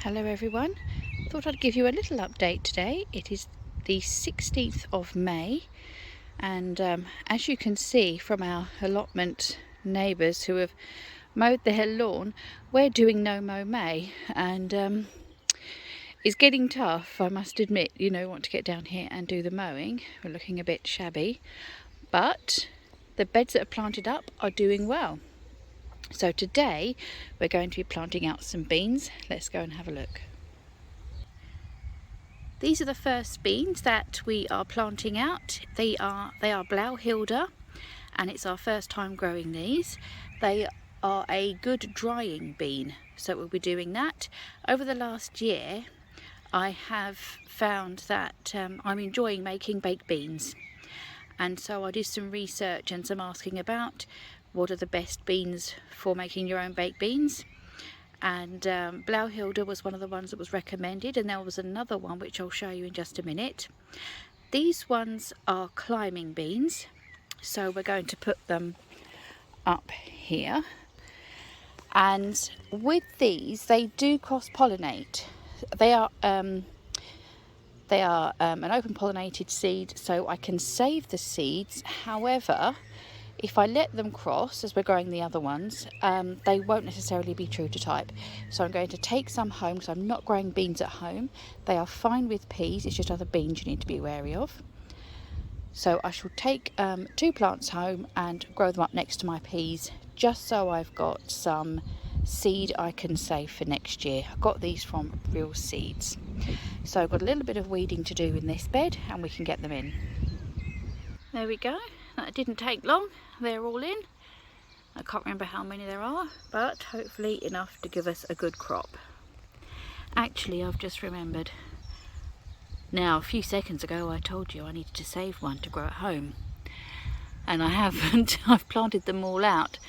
Hello everyone, thought I'd give you a little update today. It is the 16th of May and as you can see from our allotment neighbours who have mowed their lawn, we're doing no mow May, and it's getting tough, I must admit. Want to get down here and do the mowing. We're looking a bit shabby, but the beds that are planted up are doing well. So today we're going to be planting out some beans. Let's go and have a look. These are the first beans that we are planting out. They are Blauhilde, and it's our first time growing these. They are a good drying bean, so we'll be doing that. Over the last year I have found that I'm enjoying making baked beans, and so I did some research and some asking about what are the best beans for making your own baked beans, and Blauhilde was one of the ones that was recommended, and there was another one which I'll show you in just a minute. These ones are climbing beans, so we're going to put them up here, and with these they do cross-pollinate. They are an open pollinated seed, so I can save the seeds. However, if I let them cross as we're growing the other ones, they won't necessarily be true to type. So I'm going to take some home, because I'm not growing beans at home. They are fine with peas, it's just other beans you need to be wary of. So I shall take 2 plants home and grow them up next to my peas, just so I've got some seed I can save for next year. I got these from real seeds. So I've got a little bit of weeding to do in this bed and we can get them in. There we go. That didn't take long. They're all in. I can't remember how many there are, but hopefully enough to give us a good crop. Actually, I've just remembered. Now, a few seconds ago I told you I needed to save one to grow at home, and I haven't. I've planted them all out.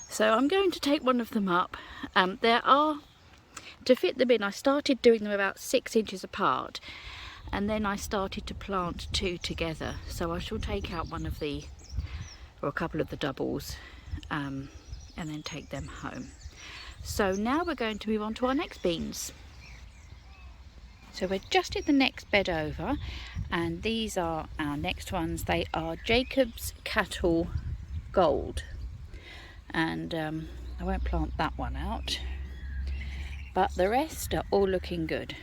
So I'm going to take one of them up. To fit them in, I started doing them about 6 inches apart, and then I started to plant 2 together. So I shall take out one of the, or a couple of the doubles, and then take them home. So now we're going to move on to our next beans. So we're just in the next bed over, and these are our next ones. They are Jacob's Cattle Gold, and I won't plant that one out, but the rest are all looking good.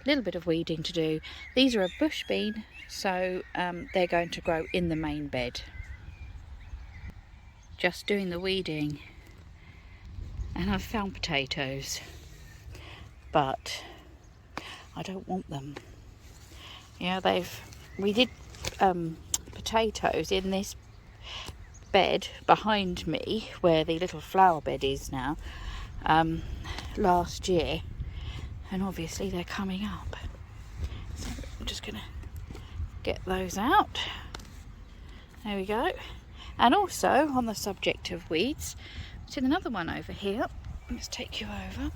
A little bit of weeding to do. These are a bush bean, so they're going to grow in the main bed. Just doing the weeding, and I've found potatoes, but I don't want them. We did potatoes in this bed behind me, where the little flower bed is now, last year, and obviously they're coming up. So I'm just gonna get those out. There we go. And also, on the subject of weeds, there's another one over here. Let's take you over.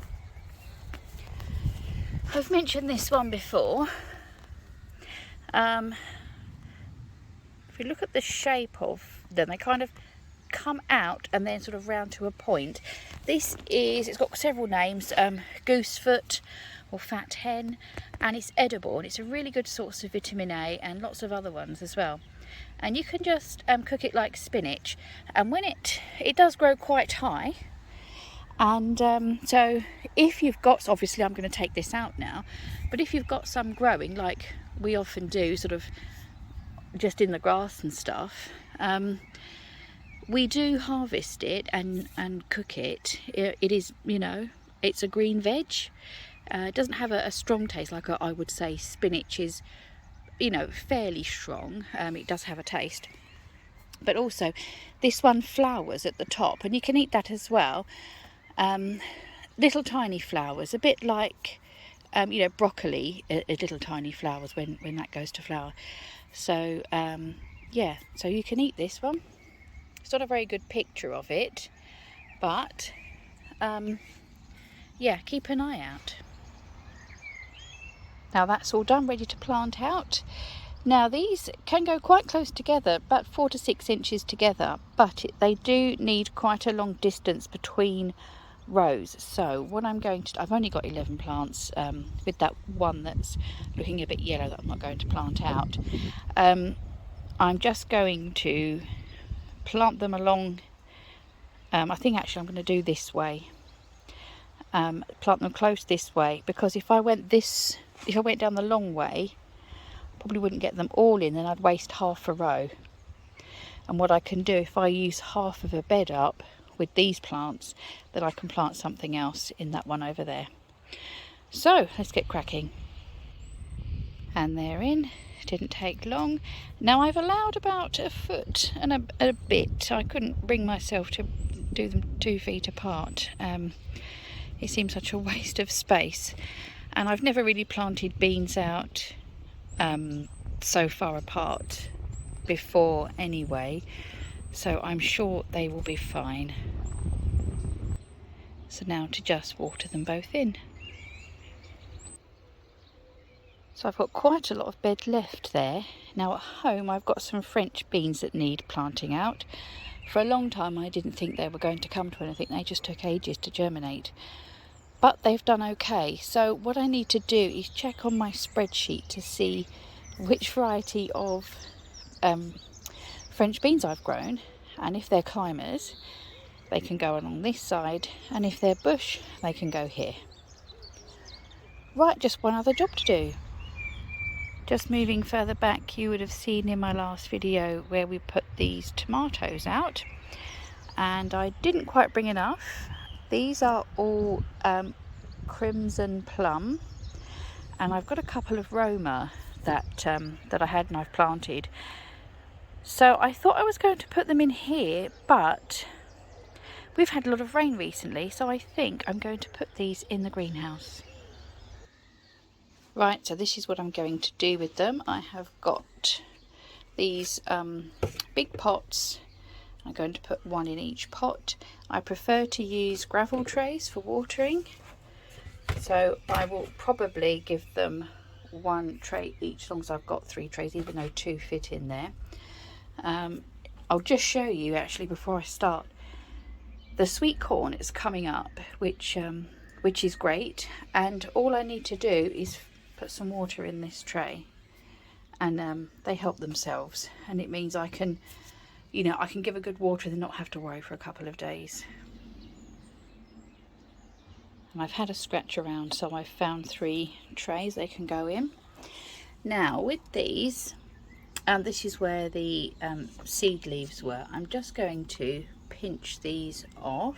I've mentioned this one before. If you look at the shape of them, they kind of come out and then sort of round to a point. It's got several names, goosefoot or fat hen, and it's edible, and it's a really good source of vitamin A and lots of other ones as well. And you can just cook it like spinach, and when it does grow quite high. And so if you've got, obviously I'm going to take this out now, but if you've got some growing, like we often do, sort of just in the grass and stuff, we do harvest it and cook it. It is, it's a green veg. It doesn't have a strong taste like I would say spinach is, fairly strong. It does have a taste. But also this one flowers at the top, and you can eat that as well. Little tiny flowers, a bit like broccoli, little tiny flowers when that goes to flower. So yeah, so you can eat this one. It's not a very good picture of it, but yeah, keep an eye out. Now that's all done, ready to plant out. Now these can go quite close together, about 4 to 6 inches together, but they do need quite a long distance between rows. So what I'm going to, I've only got 11 plants, with that one that's looking a bit yellow that I'm not going to plant out. I'm just going to plant them along, I think actually I'm going to do this way, plant them close this way, because if I went down the long way, probably wouldn't get them all in, and I'd waste half a row. And what I can do, if I use half of a bed up with these plants, then I can plant something else in that one over there. So let's get cracking. And they're in. Didn't take long. Now I've allowed about a foot and a bit. I couldn't bring myself to do them 2 feet apart. It seems such a waste of space, and I've never really planted beans out so far apart before anyway, so I'm sure they will be fine. So now to just water them both in. So I've got quite a lot of bed left there. Now at home I've got some French beans that need planting out. For a long time I didn't think they were going to come to anything, they just took ages to germinate. But they've done okay. So what I need to do is check on my spreadsheet to see which variety of French beans I've grown, and if they're climbers they can go along this side, and if they're bush they can go here. Right, just one other job to do. Just moving further back, you would have seen in my last video where we put these tomatoes out, and I didn't quite bring enough. These are all crimson plum, and I've got a couple of Roma that I had and I've planted. So I thought I was going to put them in here, but we've had a lot of rain recently, so I think I'm going to put these in the greenhouse. Right, so this is what I'm going to do with them. I have got these big pots. I'm going to put one in each pot. I prefer to use gravel trays for watering, so I will probably give them 1 tray each, as long as I've got 3 trays, even though 2 fit in there. I'll just show you actually before I start. The sweet corn is coming up, which is great, and all I need to do is put some water in this tray, and they help themselves, and it means I can, I can give a good water and not have to worry for a couple of days. And I've had a scratch around, so I've found 3 trays they can go in. Now with these, this is where the seed leaves were. I'm just going to pinch these off,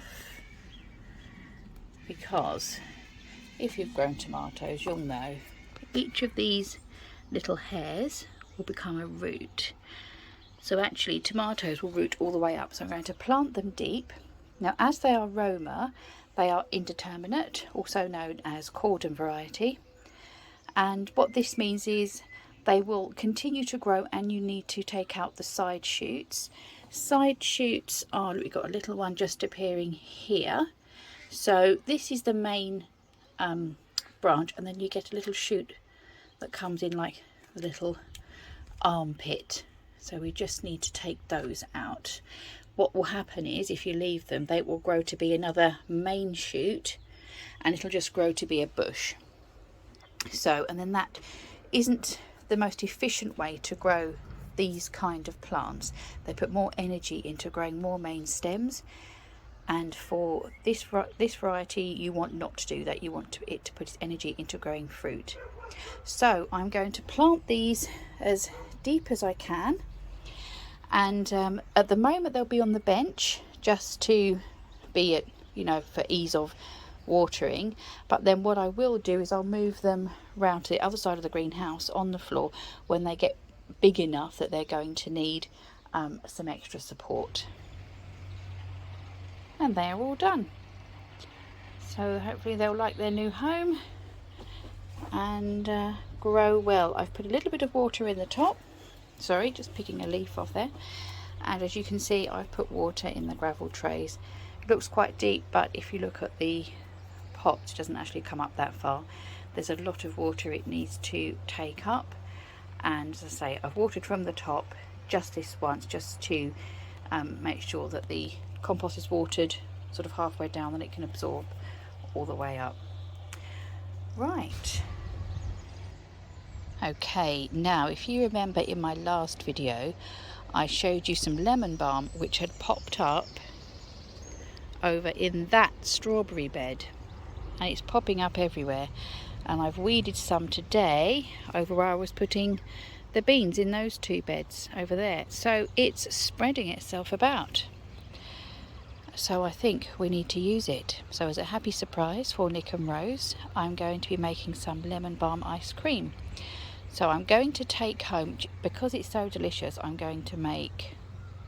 because if you've grown tomatoes you'll know each of these little hairs will become a root. So actually tomatoes will root all the way up, so I'm going to plant them deep. Now as they are Roma, they are indeterminate, also known as cordon variety, and what this means is they will continue to grow, and you need to take out the side shoots. Side shoots are, we've got a little one just appearing here, so this is the main branch, and then you get a little shoot that comes in like a little armpit, so we just need to take those out. What will happen is if you leave them, they will grow to be another main shoot, and it'll just grow to be a bush. So, and then that isn't the most efficient way to grow these kind of plants. They put more energy into growing more main stems, and for this variety you want not to do that. You want it to put its energy into growing fruit. So I'm going to plant these as deep as I can, and at the moment they'll be on the bench just to be it, for ease of watering. But then what I will do is I'll move them round to the other side of the greenhouse on the floor when they get big enough that they're going to need some extra support. And they're all done, so hopefully they'll like their new home and grow well. I've put a little bit of water in the top, sorry, just picking a leaf off there, and as you can see I've put water in the gravel trays. It looks quite deep, but if you look at the pot, it doesn't actually come up that far. There's a lot of water it needs to take up, and as I say, I've watered from the top just this once, just to make sure that the compost is watered sort of halfway down, then it can absorb all the way up. Right. Okay, now if you remember in my last video I showed you some lemon balm which had popped up over in that strawberry bed, and it's popping up everywhere, and I've weeded some today over where I was putting the beans in those 2 beds over there, so it's spreading itself about. So I think we need to use it. So as a happy surprise for Nick and Rose, I'm going to be making some lemon balm ice cream. So I'm going to take home, because it's so delicious, I'm going to make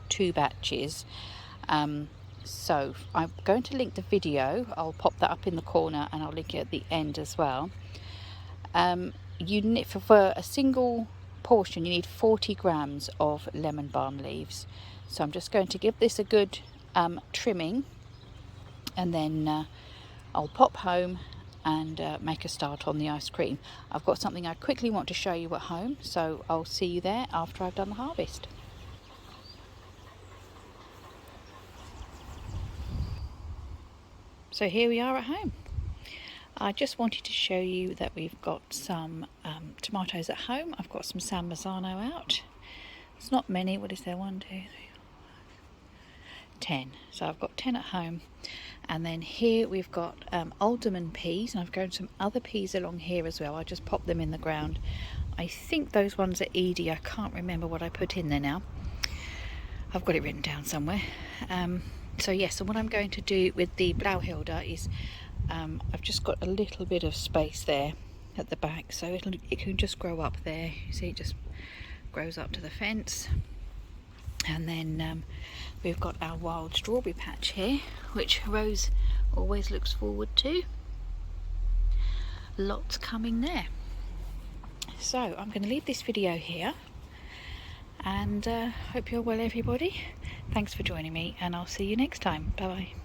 2 batches. So I'm going to link the video. I'll pop that up in the corner and I'll link it at the end as well. For a single portion you need 40 grams of lemon balm leaves. So I'm just going to give this a good trimming, and then I'll pop home and make a start on the ice cream. I've got something I quickly want to show you at home, so I'll see you there after I've done the harvest. So here we are at home. I just wanted to show you that we've got some tomatoes at home. I've got some San Marzano out. It's not many. What is there? 1, 2, 3, 4, 5, 10. So I've got 10 at home. And then here we've got alderman peas, and I've grown some other peas along here as well. I just popped them in the ground. I think those ones are Edie. I can't remember what I put in there now. I've got it written down somewhere. So yes, and what I'm going to do with the Blauhilda is I've just got a little bit of space there at the back, so it can just grow up there. You see, it just grows up to the fence. And then we've got our wild strawberry patch here, which Rose always looks forward to. Lots coming there. So I'm going to leave this video here, and hope you're well, everybody. Thanks for joining me, and I'll see you next time. Bye bye.